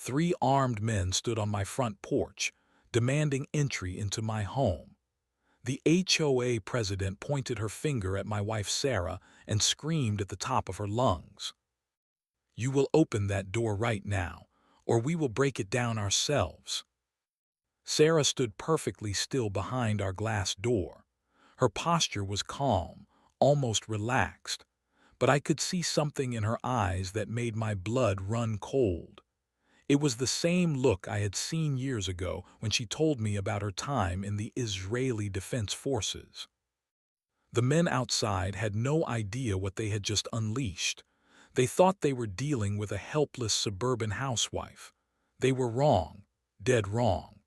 3 armed men stood on my front porch, demanding entry into my home. The HOA president pointed her finger at my wife Sarah and screamed at the top of her lungs. "You will open that door right now, or we will break it down ourselves." Sarah stood perfectly still behind our glass door. Her posture was calm, almost relaxed, but I could see something in her eyes that made my blood run cold. It was the same look I had seen years ago when she told me about her time in the Israeli Defense Forces. The men outside had no idea what they had just unleashed. They thought they were dealing with a helpless suburban housewife. They were wrong, dead wrong.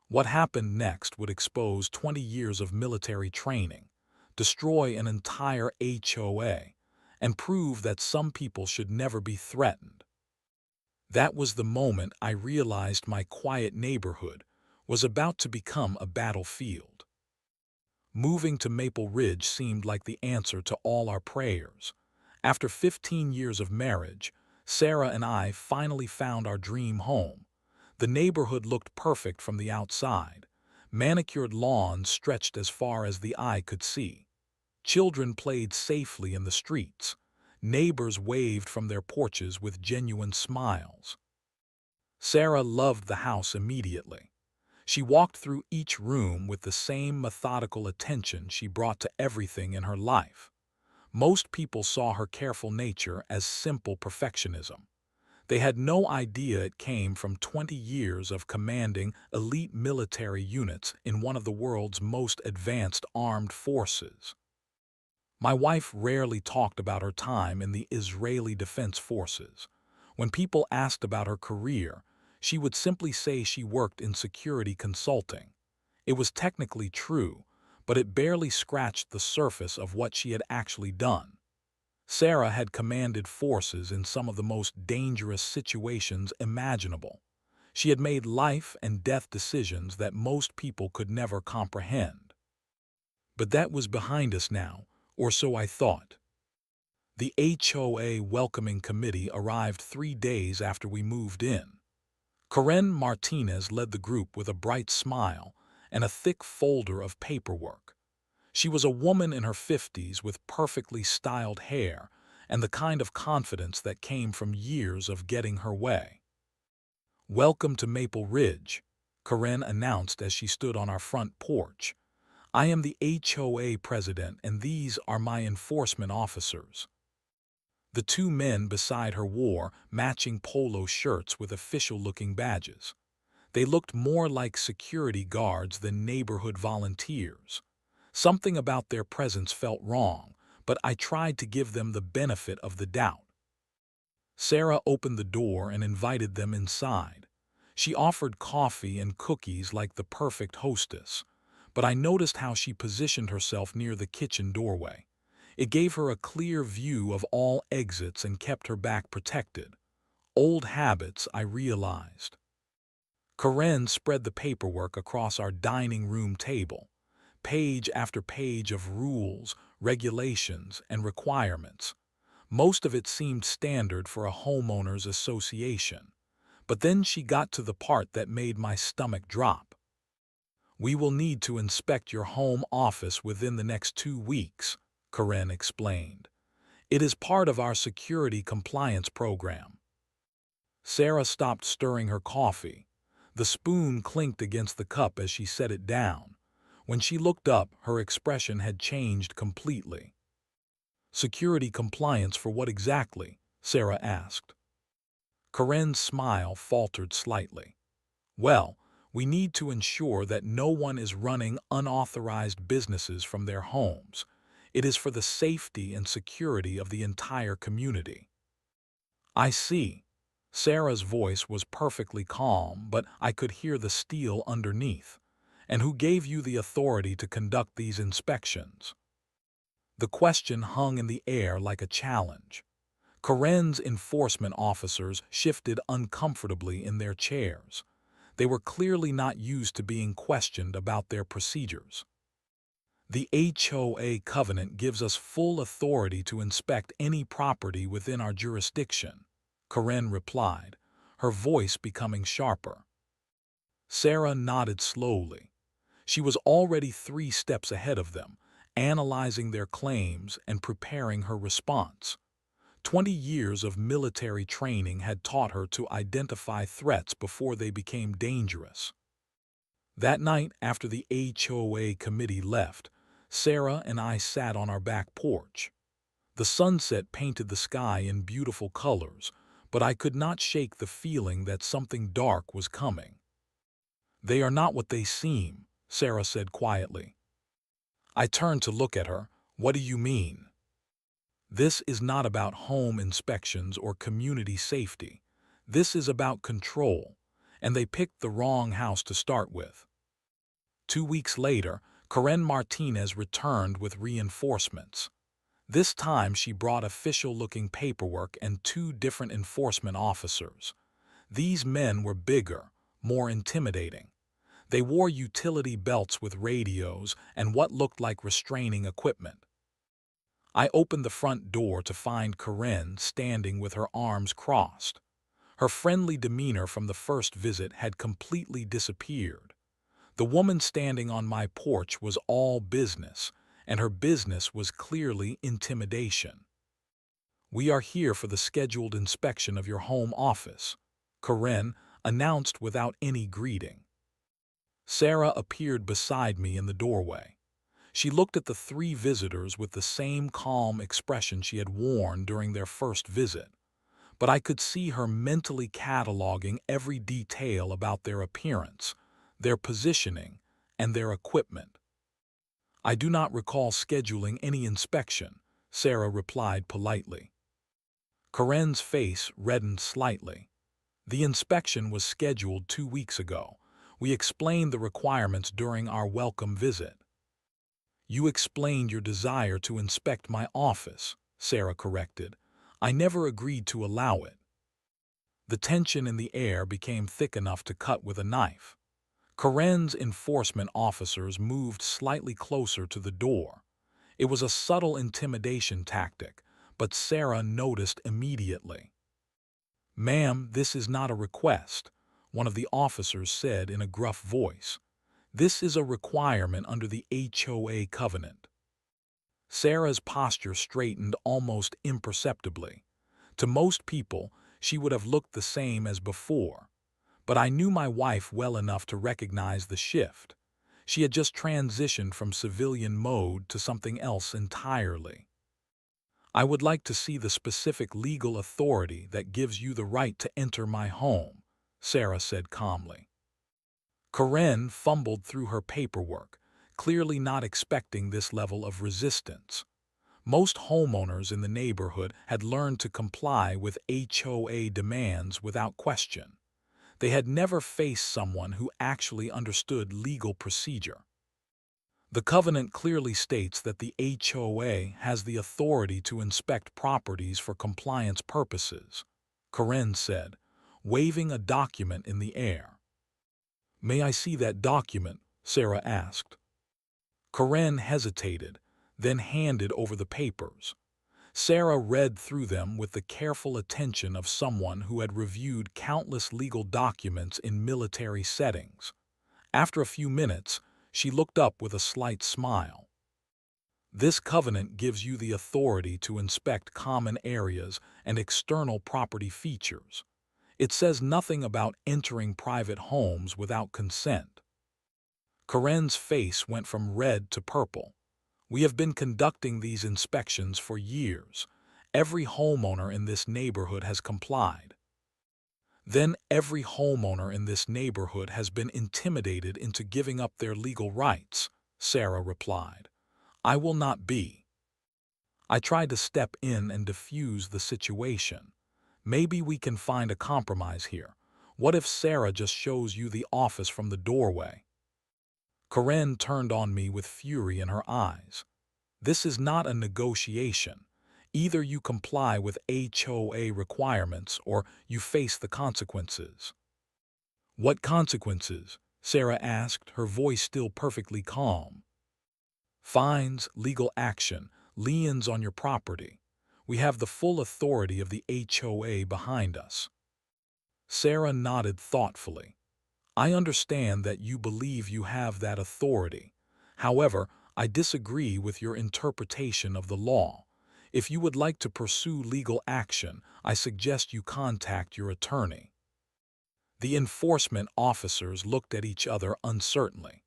What happened next would expose 20 years of military training, destroy an entire HOA, and prove that some people should never be threatened. That was the moment I realized my quiet neighborhood was about to become a battlefield. Moving to Maple Ridge seemed like the answer to all our prayers. After 15 years of marriage, Sarah and I finally found our dream home. The neighborhood looked perfect from the outside. Manicured lawns stretched as far as the eye could see. Children played safely in the streets. Neighbors waved from their porches with genuine smiles. Sarah loved the house immediately. She walked through each room with the same methodical attention she brought to everything in her life. Most people saw her careful nature as simple perfectionism. They had no idea it came from 20 years of commanding elite military units in one of the world's most advanced armed forces. My wife rarely talked about her time in the Israeli Defense Forces. When people asked about her career, she would simply say she worked in security consulting. It was technically true, but it barely scratched the surface of what she had actually done. Sarah had commanded forces in some of the most dangerous situations imaginable. She had made life and death decisions that most people could never comprehend. But that was behind us now, or so I thought. The HOA welcoming committee arrived 3 days after we moved in. Karen Martinez led the group with a bright smile and a thick folder of paperwork. She was a woman in her 50s with perfectly styled hair and the kind of confidence that came from years of getting her way. "Welcome to Maple Ridge," Karen announced as she stood on our front porch. "I am the HOA president and these are my enforcement officers." The 2 men beside her wore matching polo shirts with official-looking badges. They looked more like security guards than neighborhood volunteers. Something about their presence felt wrong, but I tried to give them the benefit of the doubt. Sarah opened the door and invited them inside. She offered coffee and cookies like the perfect hostess, but I noticed how she positioned herself near the kitchen doorway. It gave her a clear view of all exits and kept her back protected. Old habits, I realized. Karen spread the paperwork across our dining room table, page after page of rules, regulations, and requirements. Most of it seemed standard for a homeowners association. But then she got to the part that made my stomach drop. "We will need to inspect your home office within the next 2 weeks," Karen explained. "It is part of our security compliance program." Sarah stopped stirring her coffee. The spoon clinked against the cup as she set it down. When she looked up, her expression had changed completely. "Security compliance for what exactly?" Sarah asked. Karen's smile faltered slightly. "Well, we need to ensure that no one is running unauthorized businesses from their homes. It is for the safety and security of the entire community." "I see." Sarah's voice was perfectly calm, but I could hear the steel underneath. "And who gave you the authority to conduct these inspections?" The question hung in the air like a challenge. Karen's enforcement officers shifted uncomfortably in their chairs. They were clearly not used to being questioned about their procedures. "The HOA covenant gives us full authority to inspect any property within our jurisdiction," Karen replied, her voice becoming sharper. Sarah nodded slowly. She was already 3 steps ahead of them, analyzing their claims and preparing her response. 20 years of military training had taught her to identify threats before they became dangerous. That night, after the HOA committee left, Sarah and I sat on our back porch. The sunset painted the sky in beautiful colors, but I could not shake the feeling that something dark was coming. "They are not what they seem," Sarah said quietly. I turned to look at her. "What do you mean?" "This is not about home inspections or community safety. This is about control, and they picked the wrong house to start with." 2 weeks later, Karen Martinez returned with reinforcements. This time she brought official-looking paperwork and 2 different enforcement officers. These men were bigger, more intimidating. They wore utility belts with radios and what looked like restraining equipment. I opened the front door to find Karen standing with her arms crossed. Her friendly demeanor from the first visit had completely disappeared. The woman standing on my porch was all business, and her business was clearly intimidation. "We are here for the scheduled inspection of your home office," Karen announced without any greeting. Sarah appeared beside me in the doorway. She looked at the 3 visitors with the same calm expression she had worn during their first visit, but I could see her mentally cataloging every detail about their appearance, their positioning, and their equipment. "I do not recall scheduling any inspection," Sarah replied politely. Karen's face reddened slightly. "The inspection was scheduled 2 weeks ago. We explained the requirements during our welcome visit." "You explained your desire to inspect my office," Sarah corrected. "I never agreed to allow it." The tension in the air became thick enough to cut with a knife. Karen's enforcement officers moved slightly closer to the door. It was a subtle intimidation tactic, but Sarah noticed immediately. "Ma'am, this is not a request," one of the officers said in a gruff voice. "This is a requirement under the HOA covenant." Sarah's posture straightened almost imperceptibly. To most people, she would have looked the same as before. But I knew my wife well enough to recognize the shift. She had just transitioned from civilian mode to something else entirely. "I would like to see the specific legal authority that gives you the right to enter my home," Sarah said calmly. Karen fumbled through her paperwork, clearly not expecting this level of resistance. Most homeowners in the neighborhood had learned to comply with HOA demands without question. They had never faced someone who actually understood legal procedure. "The covenant clearly states that the HOA has the authority to inspect properties for compliance purposes," Karen said, waving a document in the air. "May I see that document?" Sarah asked. Karen hesitated, then handed over the papers. Sarah read through them with the careful attention of someone who had reviewed countless legal documents in military settings. After a few minutes, she looked up with a slight smile. "This covenant gives you the authority to inspect common areas and external property features. It says nothing about entering private homes without consent." Karen's face went from red to purple. "We have been conducting these inspections for years. Every homeowner in this neighborhood has complied." "Then every homeowner in this neighborhood has been intimidated into giving up their legal rights," Sarah replied. "I will not be." I tried to step in and defuse the situation. "Maybe we can find a compromise here. What if Sarah just shows you the office from the doorway?" Karen turned on me with fury in her eyes. "This is not a negotiation. Either you comply with HOA requirements or you face the consequences." "What consequences?" Sarah asked, her voice still perfectly calm. "Fines, legal action, liens on your property. We have the full authority of the HOA behind us." Sarah nodded thoughtfully. I understand that you believe you have that authority. However, I disagree with your interpretation of the law. If you would like to pursue legal action, I suggest you contact your attorney. The enforcement officers looked at each other uncertainly.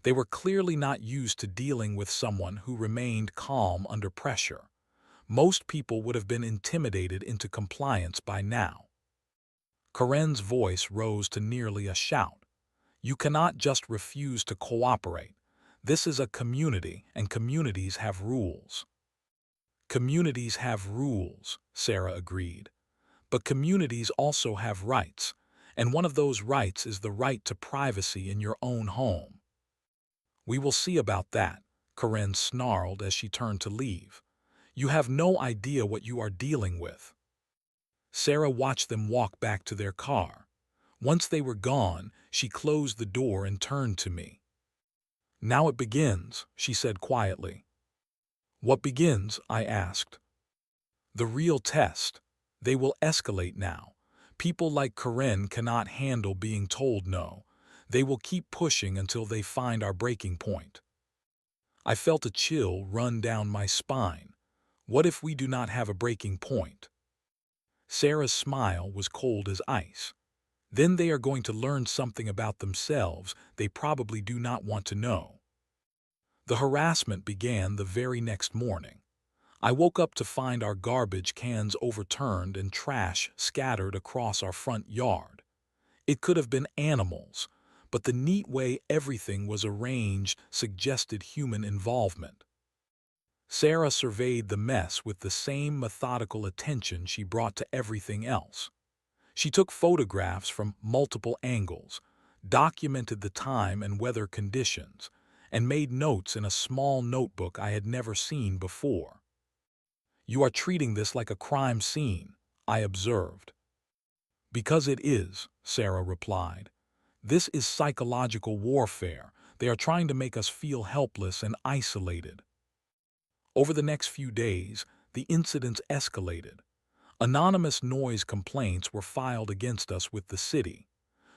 They were clearly not used to dealing with someone who remained calm under pressure. Most people would have been intimidated into compliance by now. Karen's voice rose to nearly a shout. You cannot just refuse to cooperate. This is a community, and communities have rules. Communities have rules, Sarah agreed. But communities also have rights, and one of those rights is the right to privacy in your own home. We will see about that, Karen snarled as she turned to leave. You have no idea what you are dealing with. Sarah watched them walk back to their car. Once they were gone, she closed the door and turned to me. Now it begins, she said quietly. What begins? I asked. The real test. They will escalate now. People like Karen cannot handle being told no. They will keep pushing until they find our breaking point. I felt a chill run down my spine. What if we do not have a breaking point? Sarah's smile was cold as ice. Then they are going to learn something about themselves they probably do not want to know. The harassment began the very next morning. I woke up to find our garbage cans overturned and trash scattered across our front yard. It could have been animals, but the neat way everything was arranged suggested human involvement. Sarah surveyed the mess with the same methodical attention she brought to everything else. She took photographs from multiple angles, documented the time and weather conditions, and made notes in a small notebook I had never seen before. You are treating this like a crime scene, I observed. Because it is, Sarah replied. This is psychological warfare. They are trying to make us feel helpless and isolated. Over the next few days, the incidents escalated. Anonymous noise complaints were filed against us with the city.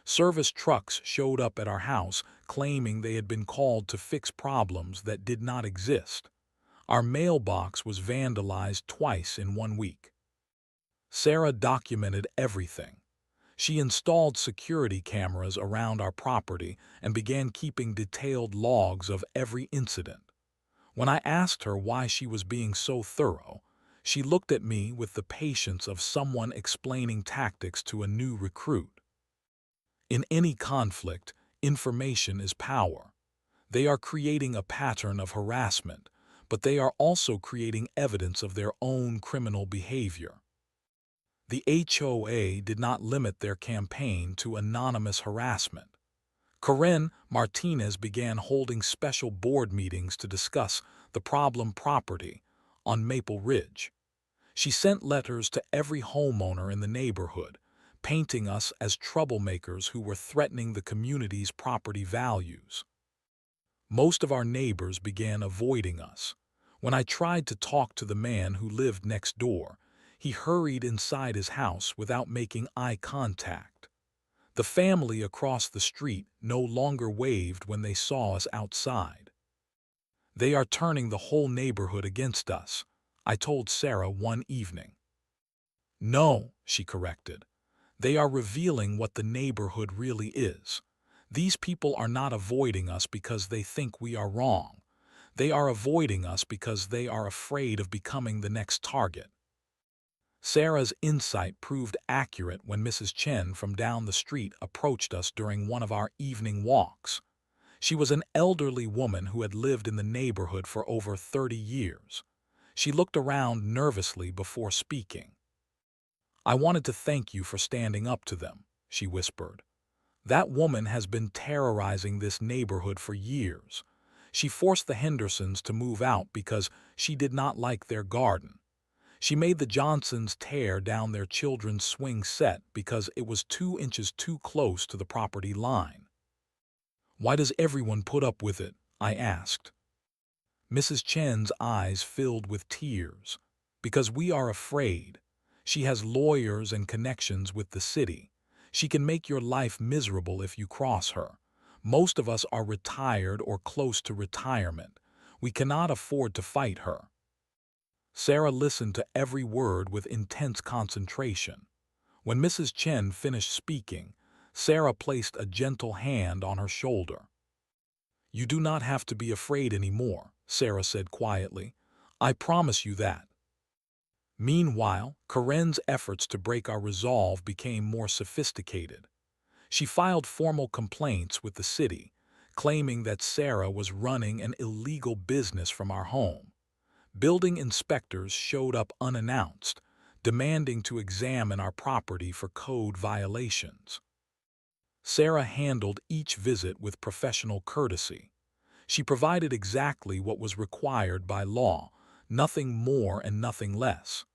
Service trucks showed up at our house claiming they had been called to fix problems that did not exist. Our mailbox was vandalized twice in 1 week. Sarah documented everything. She installed security cameras around our property and began keeping detailed logs of every incident. When I asked her why she was being so thorough, she looked at me with the patience of someone explaining tactics to a new recruit. In any conflict, information is power. They are creating a pattern of harassment, but they are also creating evidence of their own criminal behavior. The HOA did not limit their campaign to anonymous harassment. Karen Martinez began holding special board meetings to discuss the problem property on Maple Ridge. She sent letters to every homeowner in the neighborhood, painting us as troublemakers who were threatening the community's property values. Most of our neighbors began avoiding us. When I tried to talk to the man who lived next door, he hurried inside his house without making eye contact. The family across the street no longer waved when they saw us outside. They are turning the whole neighborhood against us, I told Sarah one evening. No, she corrected. They are revealing what the neighborhood really is. These people are not avoiding us because they think we are wrong. They are avoiding us because they are afraid of becoming the next target. Sarah's insight proved accurate when Mrs. Chen from down the street approached us during one of our evening walks. She was an elderly woman who had lived in the neighborhood for over 30 years. She looked around nervously before speaking. I wanted to thank you for standing up to them, she whispered. That woman has been terrorizing this neighborhood for years. She forced the Hendersons to move out because she did not like their garden. She made the Johnsons tear down their children's swing set because it was 2 inches too close to the property line. Why does everyone put up with it? I asked. Mrs. Chen's eyes filled with tears. Because we are afraid. She has lawyers and connections with the city. She can make your life miserable if you cross her. Most of us are retired or close to retirement. We cannot afford to fight her." Sarah listened to every word with intense concentration. When Mrs. Chen finished speaking, Sarah placed a gentle hand on her shoulder. "You do not have to be afraid anymore," Sarah said quietly. "I promise you that." Meanwhile, Karen's efforts to break our resolve became more sophisticated. She filed formal complaints with the city, claiming that Sarah was running an illegal business from our home. Building inspectors showed up unannounced, demanding to examine our property for code violations. Sarah handled each visit with professional courtesy. She provided exactly what was required by law, nothing more and nothing less.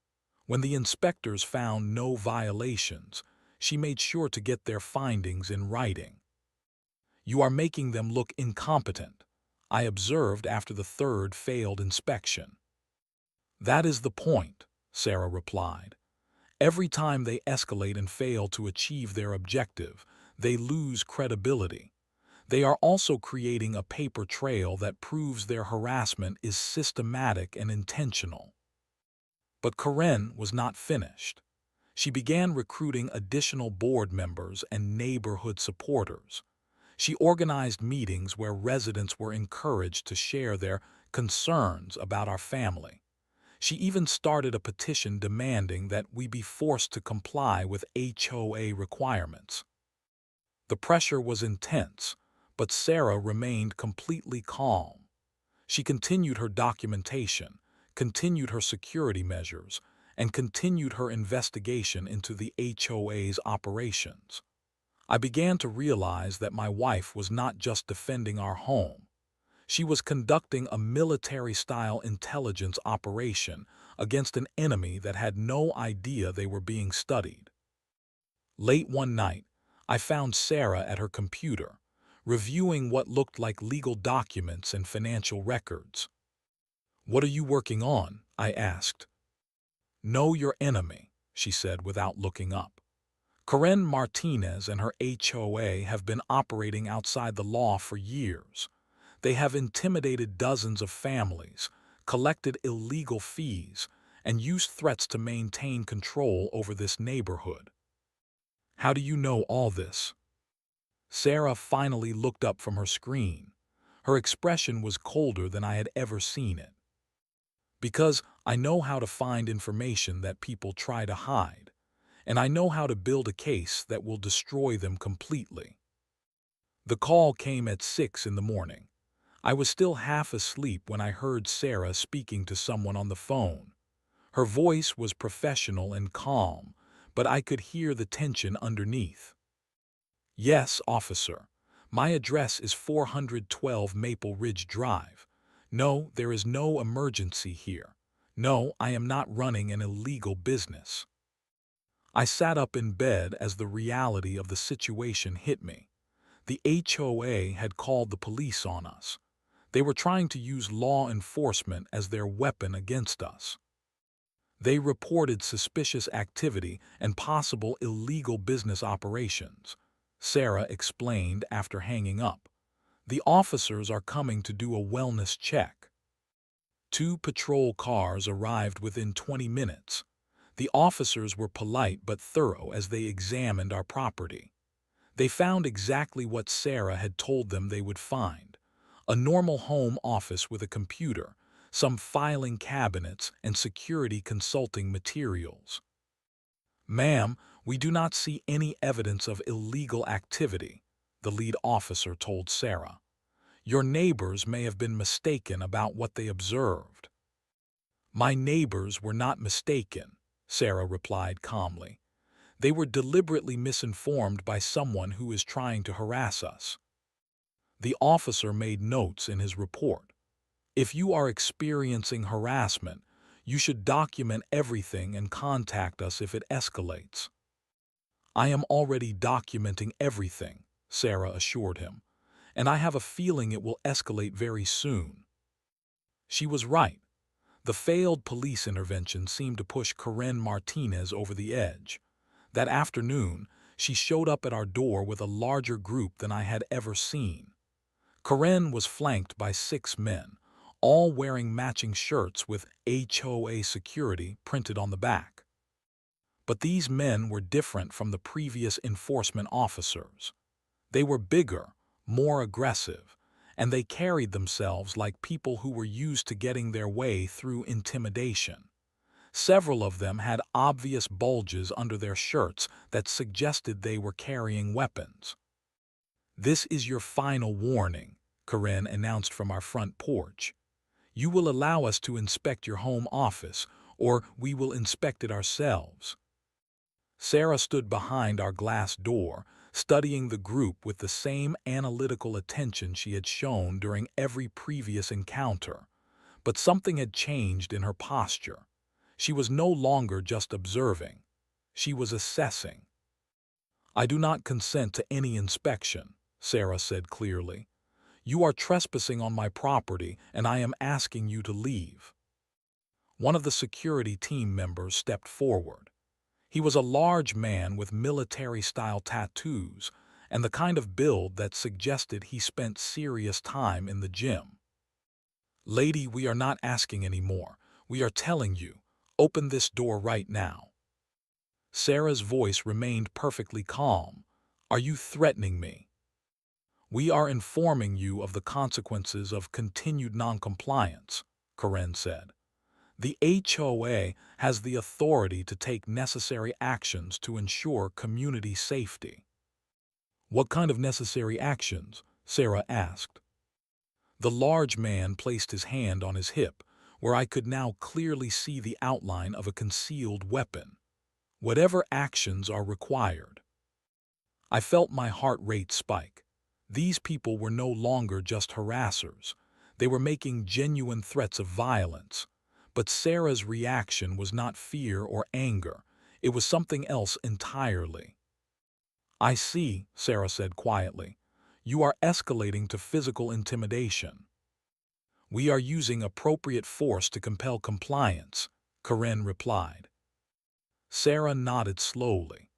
When the inspectors found no violations, she made sure to get their findings in writing. "You are making them look incompetent," I observed after the third failed inspection. "That is the point," Sarah replied. "Every time they escalate and fail to achieve their objective, they lose credibility. They are also creating a paper trail that proves their harassment is systematic and intentional." But Karen was not finished. She began recruiting additional board members and neighborhood supporters. She organized meetings where residents were encouraged to share their concerns about our family. She even started a petition demanding that we be forced to comply with HOA requirements. The pressure was intense, but Sarah remained completely calm. She continued her documentation, continued her security measures, and continued her investigation into the HOA's operations. I began to realize that my wife was not just defending our home. She was conducting a military-style intelligence operation against an enemy that had no idea they were being studied. Late one night, I found Sarah at her computer, reviewing what looked like legal documents and financial records. "What are you working on?" I asked. "Know your enemy," she said without looking up. Karen Martinez and her HOA have been operating outside the law for years. They have intimidated dozens of families, collected illegal fees, and used threats to maintain control over this neighborhood. "How do you know all this?" Sarah finally looked up from her screen. Her expression was colder than I had ever seen it. "Because I know how to find information that people try to hide, and I know how to build a case that will destroy them completely." The call came at 6 in the morning. I was still half asleep when I heard Sarah speaking to someone on the phone. Her voice was professional and calm, but I could hear the tension underneath. "Yes, officer. My address is 412 Maple Ridge Drive. No, there is no emergency here. No, I am not running an illegal business." I sat up in bed as the reality of the situation hit me. The HOA had called the police on us. They were trying to use law enforcement as their weapon against us. They reported suspicious activity and possible illegal business operations, Sarah explained after hanging up. "The officers are coming to do a wellness check." 2 patrol cars arrived within 20 minutes. The officers were polite but thorough as they examined our property. They found exactly what Sarah had told them they would find: a normal home office with a computer, some filing cabinets, and security consulting materials. "Ma'am, we do not see any evidence of illegal activity," the lead officer told Sarah. "Your neighbors may have been mistaken about what they observed." "My neighbors were not mistaken," Sarah replied calmly. "They were deliberately misinformed by someone who is trying to harass us." The officer made notes in his report. "If you are experiencing harassment, you should document everything and contact us if it escalates." "I am already documenting everything," Sarah assured him, "and I have a feeling it will escalate very soon." She was right. The failed police intervention seemed to push Karen Martinez over the edge. That afternoon, she showed up at our door with a larger group than I had ever seen. Karen was flanked by 6 men, all wearing matching shirts with HOA security printed on the back. But these men were different from the previous enforcement officers. They were bigger, more aggressive, and they carried themselves like people who were used to getting their way through intimidation. Several of them had obvious bulges under their shirts that suggested they were carrying weapons. "This is your final warning," Karen announced from our front porch. "You will allow us to inspect your home office, or we will inspect it ourselves." Sarah stood behind our glass door, studying the group with the same analytical attention she had shown during every previous encounter. But something had changed in her posture. She was no longer just observing. She was assessing. "I do not consent to any inspection," Sarah said clearly. "You are trespassing on my property, and I am asking you to leave." One of the security team members stepped forward. He was a large man with military-style tattoos and the kind of build that suggested he spent serious time in the gym. "Lady, we are not asking anymore. We are telling you, open this door right now." Sarah's voice remained perfectly calm. "Are you threatening me?" "We are informing you of the consequences of continued noncompliance," Karen said. "The HOA has the authority to take necessary actions to ensure community safety." "What kind of necessary actions?" Sarah asked. The large man placed his hand on his hip, where I could now clearly see the outline of a concealed weapon. "Whatever actions are required." I felt my heart rate spike. These people were no longer just harassers. They were making genuine threats of violence. But Sarah's reaction was not fear or anger. It was something else entirely. "I see," Sarah said quietly. "You are escalating to physical intimidation." "We are using appropriate force to compel compliance," Karen replied. Sarah nodded slowly.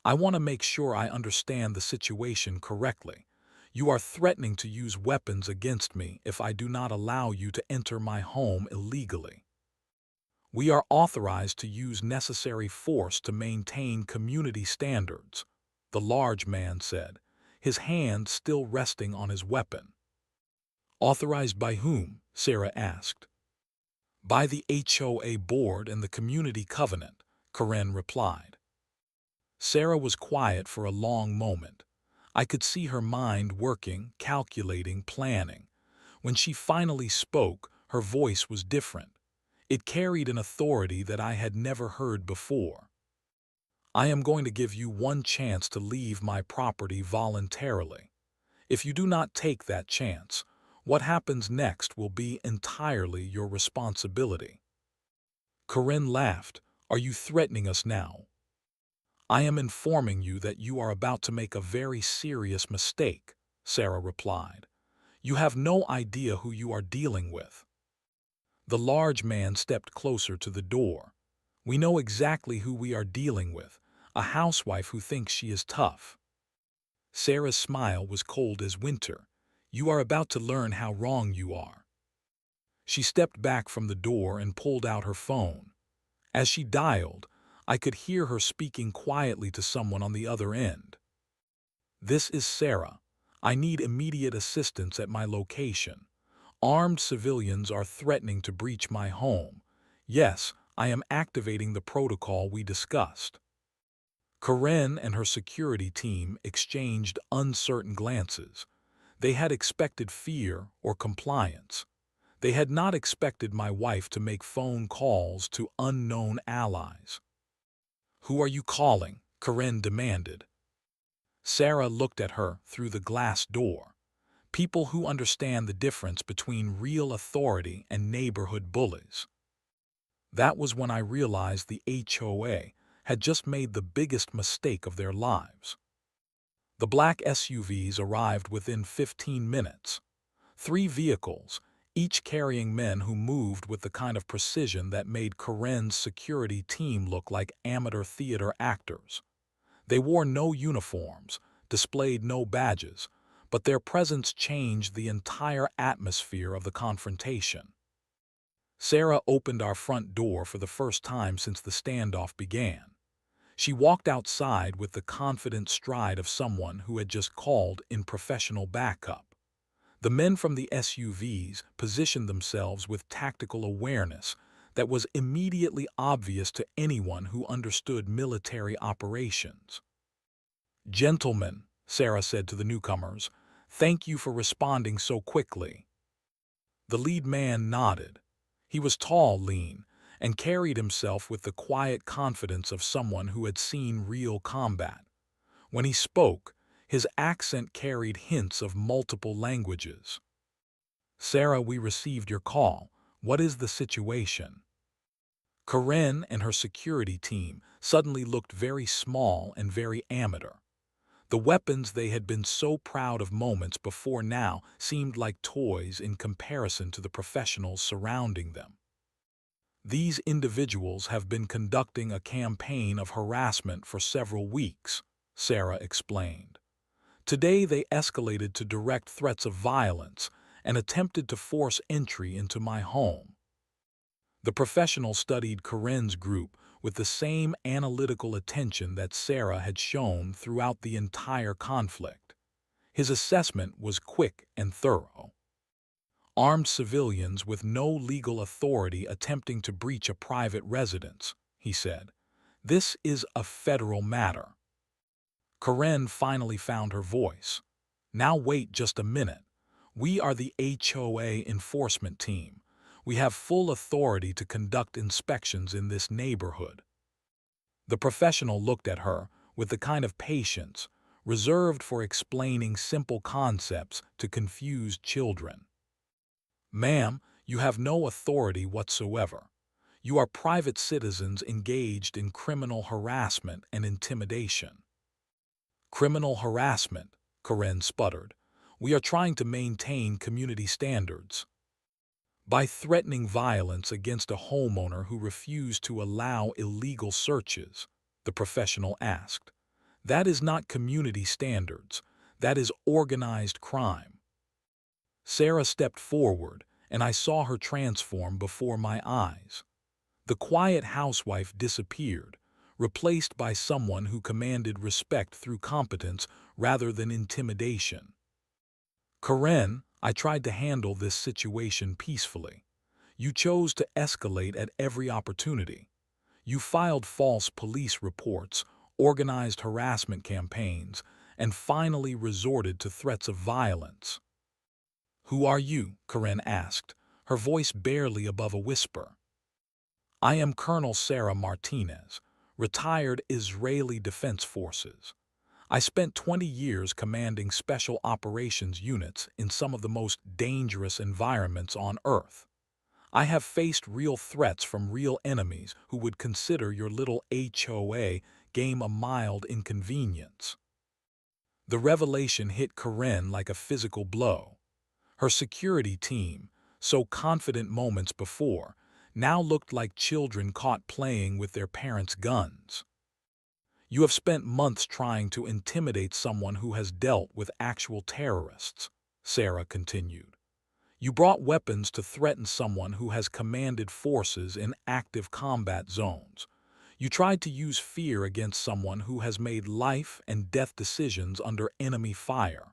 "I want to make sure I understand the situation correctly. You are threatening to use weapons against me if I do not allow you to enter my home illegally." "We are authorized to use necessary force to maintain community standards," the large man said, his hand still resting on his weapon. "Authorized by whom?" Sarah asked. "By the HOA board and the community covenant," Karen replied. Sarah was quiet for a long moment. I could see her mind working, calculating, planning. When she finally spoke, her voice was different. It carried an authority that I had never heard before. "I am going to give you one chance to leave my property voluntarily. If you do not take that chance, what happens next will be entirely your responsibility." Karen laughed. "Are you threatening us now?" "I am informing you that you are about to make a very serious mistake," Sarah replied. "You have no idea who you are dealing with." The large man stepped closer to the door. "We know exactly who we are dealing with, a housewife who thinks she is tough." Sarah's smile was cold as winter. "You are about to learn how wrong you are." She stepped back from the door and pulled out her phone. As she dialed, I could hear her speaking quietly to someone on the other end. "This is Sarah. I need immediate assistance at my location. Armed civilians are threatening to breach my home. Yes, I am activating the protocol we discussed." Karen and her security team exchanged uncertain glances. They had expected fear or compliance. They had not expected my wife to make phone calls to unknown allies. "Who are you calling?" Karen demanded. Sarah looked at her through the glass door. "People who understand the difference between real authority and neighborhood bullies." That was when I realized the HOA had just made the biggest mistake of their lives. The black SUVs arrived within 15 minutes. 3 vehicles, each carrying men who moved with the kind of precision that made Karen's security team look like amateur theater actors. They wore no uniforms, displayed no badges, but their presence changed the entire atmosphere of the confrontation. Sarah opened our front door for the first time since the standoff began. She walked outside with the confident stride of someone who had just called in professional backup. The men from the SUVs positioned themselves with tactical awareness that was immediately obvious to anyone who understood military operations. "Gentlemen," Sarah said to the newcomers, "thank you for responding so quickly." The lead man nodded. He was tall, lean, and carried himself with the quiet confidence of someone who had seen real combat. When he spoke, his accent carried hints of multiple languages. "Sarah, we received your call. What is the situation?" Karen and her security team suddenly looked very small and very amateur. The weapons they had been so proud of moments before now seemed like toys in comparison to the professionals surrounding them. "These individuals have been conducting a campaign of harassment for several weeks," Sarah explained. "Today they escalated to direct threats of violence and attempted to force entry into my home." The professional studied Karen's group with the same analytical attention that Sarah had shown throughout the entire conflict. His assessment was quick and thorough. "Armed civilians with no legal authority attempting to breach a private residence," he said. "This is a federal matter." Karen finally found her voice. "Now wait just a minute. We are the HOA enforcement team. We have full authority to conduct inspections in this neighborhood." The professional looked at her with the kind of patience reserved for explaining simple concepts to confused children. "Ma'am, you have no authority whatsoever. You are private citizens engaged in criminal harassment and intimidation." "Criminal harassment," Karen sputtered. "We are trying to maintain community standards." "By threatening violence against a homeowner who refused to allow illegal searches?" the professional asked. "That is not community standards. That is organized crime." Sarah stepped forward, and I saw her transform before my eyes. The quiet housewife disappeared, replaced by someone who commanded respect through competence rather than intimidation. "Karen, I tried to handle this situation peacefully. You chose to escalate at every opportunity. You filed false police reports, organized harassment campaigns, and finally resorted to threats of violence." "Who are you?" Karen asked, her voice barely above a whisper. "I am Colonel Sarah Martinez, retired Israeli Defense Forces. I spent 20 years commanding special operations units in some of the most dangerous environments on Earth. I have faced real threats from real enemies who would consider your little HOA game a mild inconvenience." The revelation hit Karen like a physical blow. Her security team, so confident moments before, now looked like children caught playing with their parents' guns. "You have spent months trying to intimidate someone who has dealt with actual terrorists," Sarah continued. "You brought weapons to threaten someone who has commanded forces in active combat zones. You tried to use fear against someone who has made life and death decisions under enemy fire."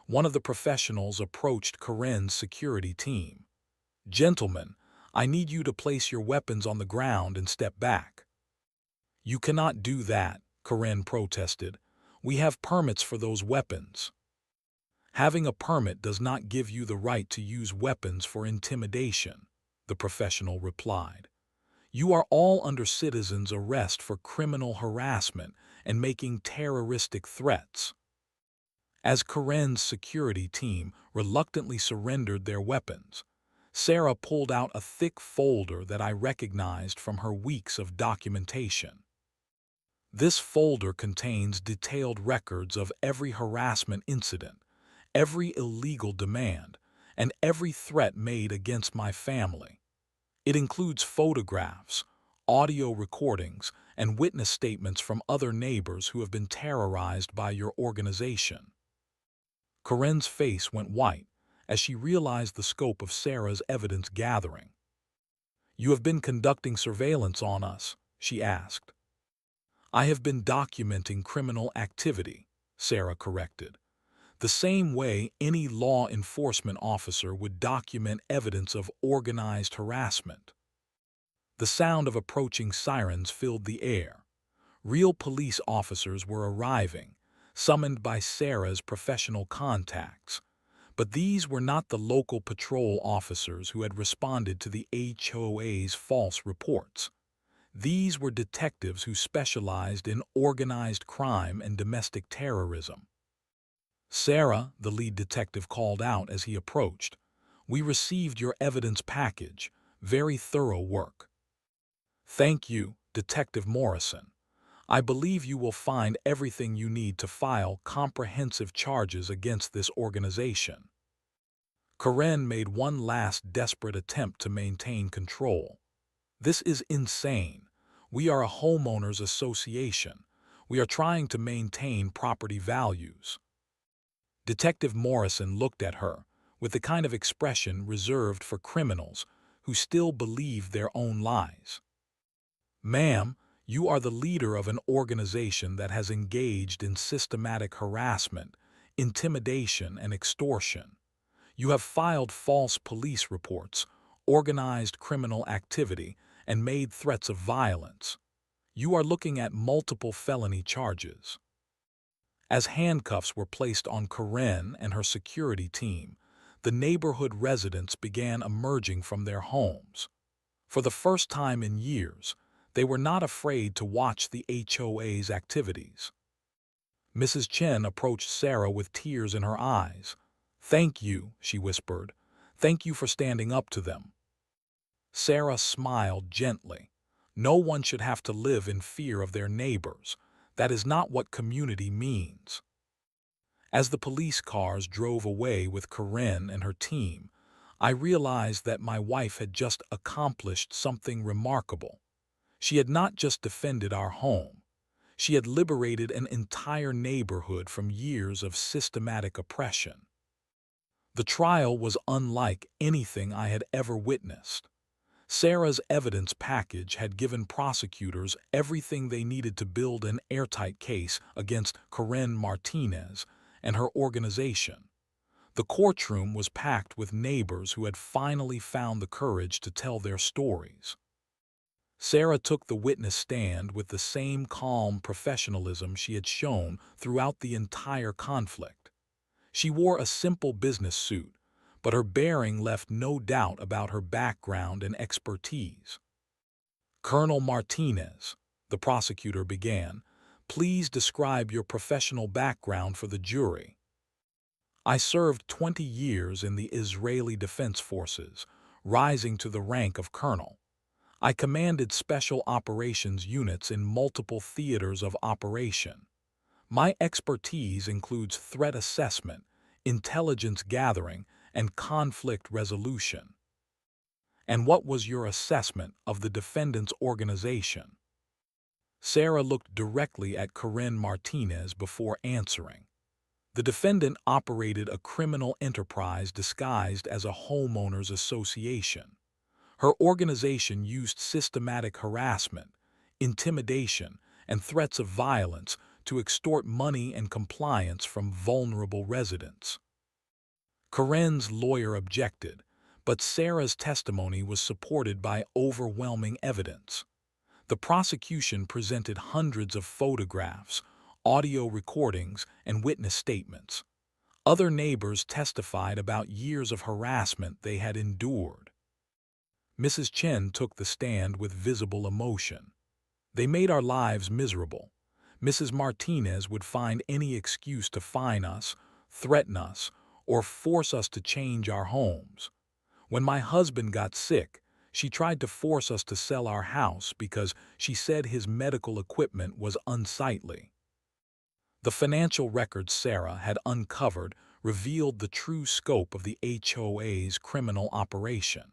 One of the professionals approached Karen's security team. "Gentlemen, I need you to place your weapons on the ground and step back." "You cannot do that," Karen protested. "We have permits for those weapons." "Having a permit does not give you the right to use weapons for intimidation," the professional replied. "You are all under citizen's arrest for criminal harassment and making terroristic threats." As Karen's security team reluctantly surrendered their weapons, Sarah pulled out a thick folder that I recognized from her weeks of documentation. This folder contains detailed records of every harassment incident, every illegal demand, and every threat made against my family. It includes photographs, audio recordings, and witness statements from other neighbors who have been terrorized by your organization. Corinne's face went white as she realized the scope of Sarah's evidence gathering. "You have been conducting surveillance on us?" she asked. "I have been documenting criminal activity," Sarah corrected, "the same way any law enforcement officer would document evidence of organized harassment." The sound of approaching sirens filled the air. Real police officers were arriving, summoned by Sarah's professional contacts. But these were not the local patrol officers who had responded to the HOA's false reports. These were detectives who specialized in organized crime and domestic terrorism. "Sarah," the lead detective called out as he approached, "we received your evidence package. Very thorough work." "Thank you, Detective Morrison. I believe you will find everything you need to file comprehensive charges against this organization." Corinne made one last desperate attempt to maintain control. "This is insane. We are a homeowners association. We are trying to maintain property values." Detective Morrison looked at her with the kind of expression reserved for criminals who still believe their own lies. "Ma'am, you are the leader of an organization that has engaged in systematic harassment, intimidation, and extortion. You have filed false police reports, organized criminal activity, and made threats of violence. You are looking at multiple felony charges." As handcuffs were placed on Corinne and her security team, the neighborhood residents began emerging from their homes. For the first time in years, they were not afraid to watch the HOA's activities. Mrs. Chen approached Sarah with tears in her eyes. "Thank you," she whispered. "Thank you for standing up to them." Sarah smiled gently. "No one should have to live in fear of their neighbors. That is not what community means." As the police cars drove away with Corinne and her team, I realized that my wife had just accomplished something remarkable. She had not just defended our home. She had liberated an entire neighborhood from years of systematic oppression. The trial was unlike anything I had ever witnessed. Sarah's evidence package had given prosecutors everything they needed to build an airtight case against Corinne Martinez and her organization. The courtroom was packed with neighbors who had finally found the courage to tell their stories. Sarah took the witness stand with the same calm professionalism she had shown throughout the entire conflict. She wore a simple business suit, but her bearing left no doubt about her background and expertise. "Colonel Martinez," the prosecutor began, "please describe your professional background for the jury." "I served 20 years in the Israeli Defense Forces, rising to the rank of colonel. I commanded special operations units in multiple theaters of operation. My expertise includes threat assessment, intelligence gathering, and conflict resolution." "And what was your assessment of the defendant's organization?" Sarah looked directly at Corinne Martinez before answering. "The defendant operated a criminal enterprise disguised as a homeowners association. Her organization used systematic harassment, intimidation, and threats of violence to extort money and compliance from vulnerable residents." Corinne's lawyer objected, but Sarah's testimony was supported by overwhelming evidence. The prosecution presented hundreds of photographs, audio recordings, and witness statements. Other neighbors testified about years of harassment they had endured. Mrs. Chen took the stand with visible emotion. "They made our lives miserable. Mrs. Martinez would find any excuse to fine us, threaten us, or force us to change our homes. When my husband got sick, she tried to force us to sell our house because she said his medical equipment was unsightly." The financial records Sarah had uncovered revealed the true scope of the HOA's criminal operation.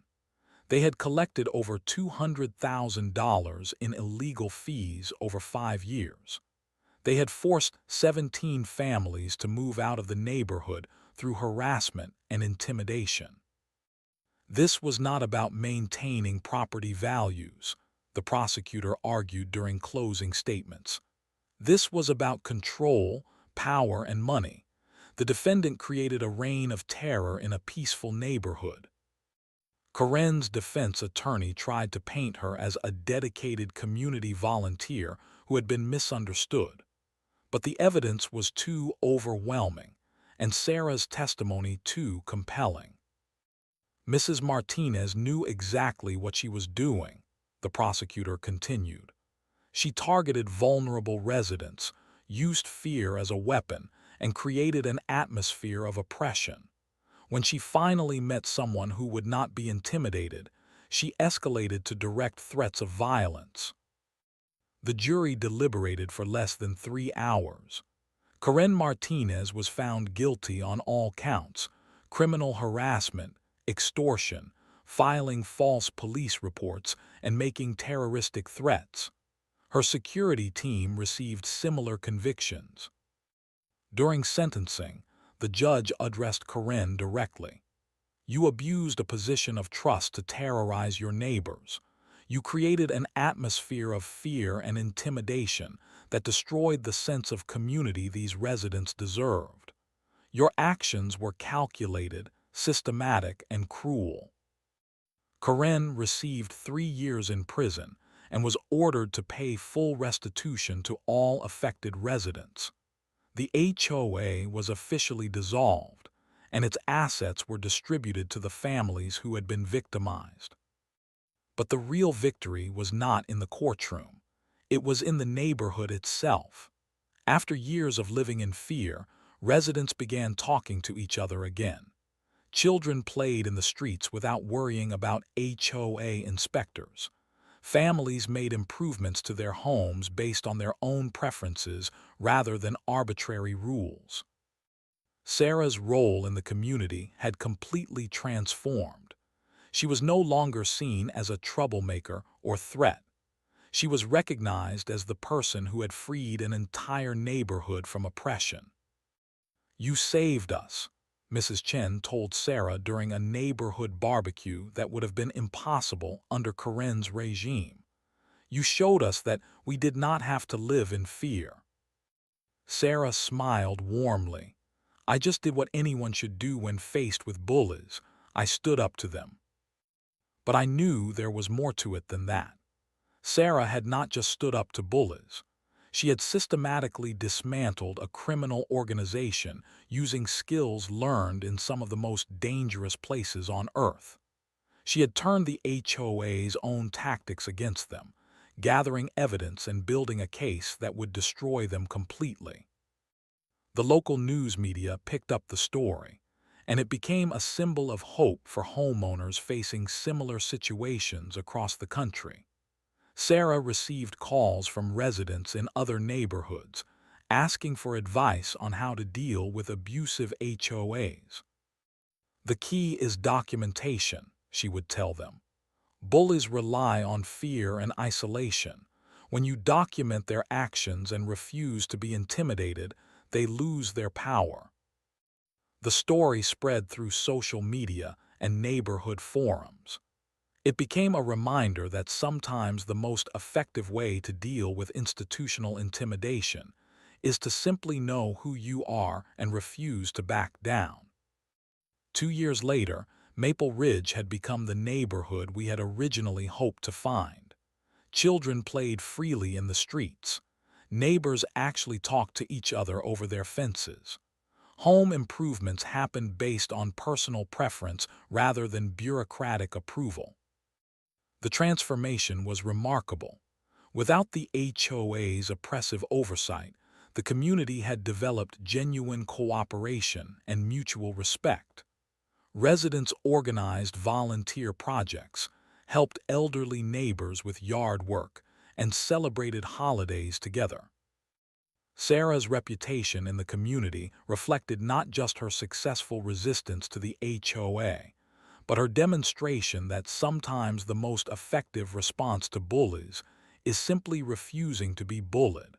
They had collected over $200,000 in illegal fees over 5 years. They had forced 17 families to move out of the neighborhood through harassment and intimidation. This was not about maintaining property values, the prosecutor argued during closing statements. This was about control, power, and money. The defendant created a reign of terror in a peaceful neighborhood. Karen's defense attorney tried to paint her as a dedicated community volunteer who had been misunderstood. But the evidence was too overwhelming, and Sarah's testimony too compelling. Mrs. Martinez knew exactly what she was doing, the prosecutor continued. She targeted vulnerable residents, used fear as a weapon, and created an atmosphere of oppression. When she finally met someone who would not be intimidated, she escalated to direct threats of violence. The jury deliberated for less than 3 hours. Karen Martinez was found guilty on all counts: criminal harassment, extortion, filing false police reports, and making terroristic threats. Her security team received similar convictions. During sentencing, the judge addressed Karen directly. "You abused a position of trust to terrorize your neighbors. You created an atmosphere of fear and intimidation that destroyed the sense of community these residents deserved. Your actions were calculated, systematic, and cruel." Karen received 3 years in prison and was ordered to pay full restitution to all affected residents. The HOA was officially dissolved, and its assets were distributed to the families who had been victimized. But the real victory was not in the courtroom. It was in the neighborhood itself. After years of living in fear, residents began talking to each other again. Children played in the streets without worrying about HOA inspectors. Families made improvements to their homes based on their own preferences rather than arbitrary rules. Sarah's role in the community had completely transformed. She was no longer seen as a troublemaker or threat. She was recognized as the person who had freed an entire neighborhood from oppression. "You saved us," Mrs. Chen told Sarah during a neighborhood barbecue that would have been impossible under Karen's regime. "You showed us that we did not have to live in fear." Sarah smiled warmly. "I just did what anyone should do when faced with bullies. I stood up to them." But I knew there was more to it than that. Sarah had not just stood up to bullies. She had systematically dismantled a criminal organization using skills learned in some of the most dangerous places on Earth. She had turned the HOA's own tactics against them, gathering evidence and building a case that would destroy them completely. The local news media picked up the story, and it became a symbol of hope for homeowners facing similar situations across the country. Sarah received calls from residents in other neighborhoods, asking for advice on how to deal with abusive HOAs. "The key is documentation," she would tell them. "Bullies rely on fear and isolation. When you document their actions and refuse to be intimidated, they lose their power." The story spread through social media and neighborhood forums. It became a reminder that sometimes the most effective way to deal with institutional intimidation is to simply know who you are and refuse to back down. 2 years later, Maple Ridge had become the neighborhood we had originally hoped to find. Children played freely in the streets. Neighbors actually talked to each other over their fences. Home improvements happened based on personal preference rather than bureaucratic approval. The transformation was remarkable. Without the HOA's oppressive oversight, the community had developed genuine cooperation and mutual respect. Residents organized volunteer projects, helped elderly neighbors with yard work, and celebrated holidays together. Sarah's reputation in the community reflected not just her successful resistance to the HOA, but her demonstration that sometimes the most effective response to bullies is simply refusing to be bullied.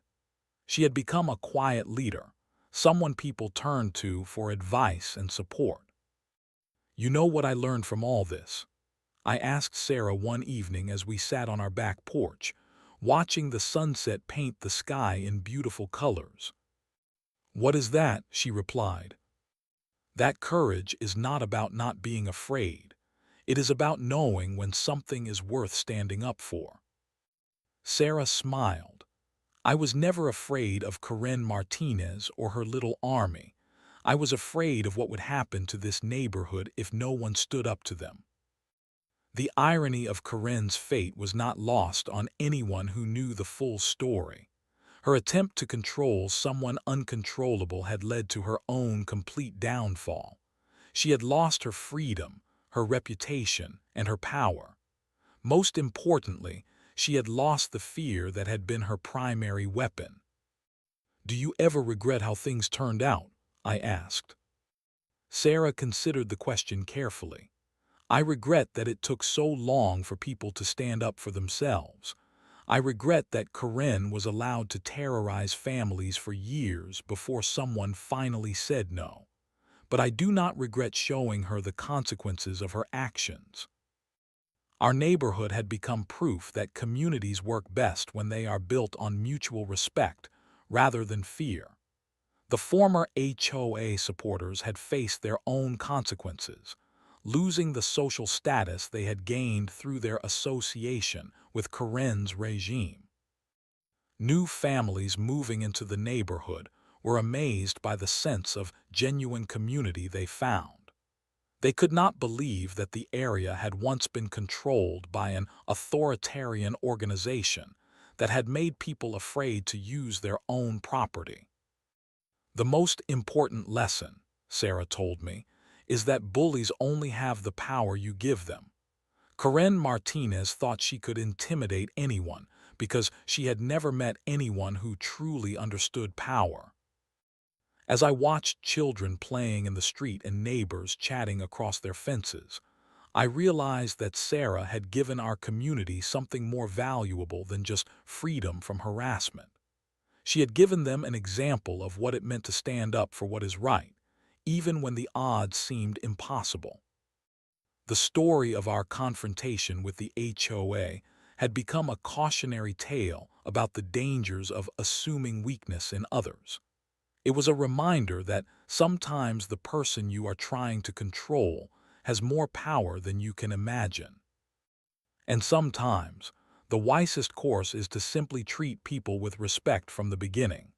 She had become a quiet leader, someone people turned to for advice and support. You know what I learned from all this? I asked Sarah one evening as we sat on our back porch, watching the sunset paint the sky in beautiful colors. "What is that?" she replied. "That courage is not about not being afraid. It is about knowing when something is worth standing up for." Sarah smiled. "I was never afraid of Corinne Martinez or her little army. I was afraid of what would happen to this neighborhood if no one stood up to them." The irony of Corinne's fate was not lost on anyone who knew the full story. Her attempt to control someone uncontrollable had led to her own complete downfall. She had lost her freedom, her reputation, and her power. Most importantly, she had lost the fear that had been her primary weapon. "Do you ever regret how things turned out?" I asked. Sarah considered the question carefully. "I regret that it took so long for people to stand up for themselves. I regret that Corinne was allowed to terrorize families for years before someone finally said no. But I do not regret showing her the consequences of her actions." Our neighborhood had become proof that communities work best when they are built on mutual respect rather than fear. The former HOA supporters had faced their own consequences, losing the social status they had gained through their association with Corinne's regime. New families moving into the neighborhood were amazed by the sense of genuine community they found. They could not believe that the area had once been controlled by an authoritarian organization that had made people afraid to use their own property. "The most important lesson," Sarah told me, "is that bullies only have the power you give them." Corinne Martinez thought she could intimidate anyone because she had never met anyone who truly understood power. As I watched children playing in the street and neighbors chatting across their fences, I realized that Sarah had given our community something more valuable than just freedom from harassment. She had given them an example of what it meant to stand up for what is right, even when the odds seemed impossible. The story of our confrontation with the HOA had become a cautionary tale about the dangers of assuming weakness in others. It was a reminder that sometimes the person you are trying to control has more power than you can imagine. And sometimes, the wisest course is to simply treat people with respect from the beginning.